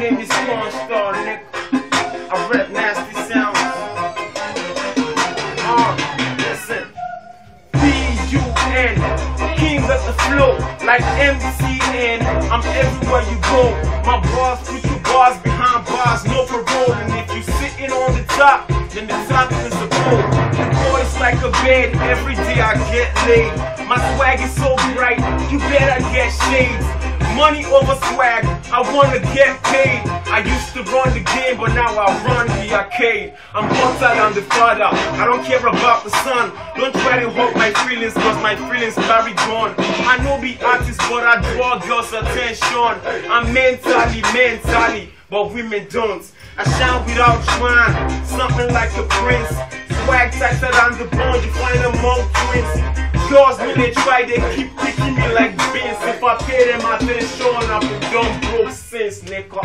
name is Cornstar, nigga. I rap nasty sounds. Listen. B-U-N, king of the flow, like MTN. I'm everywhere you go. My bars put your bars behind bars, no parole. And if you sitting on the top, then the top is a pole. The boy's like a bed, every day I get laid. My swag is so bright, you better get shades. Money over swag, I wanna get paid. I used to run the game, but now I run the arcade. I'm hotter than the father, I don't care about the son. Don't try to hurt my feelings, cause my feelings carry on. I know be artist, but I draw girls' attention. I'm mentally, but women don't. I shine without trying, something like a prince. Swag tighter than the bone, you find among twins. Girls when they try, they keep picking me like beans. If I pay them attention, I'm a dumb broke sense, nigga.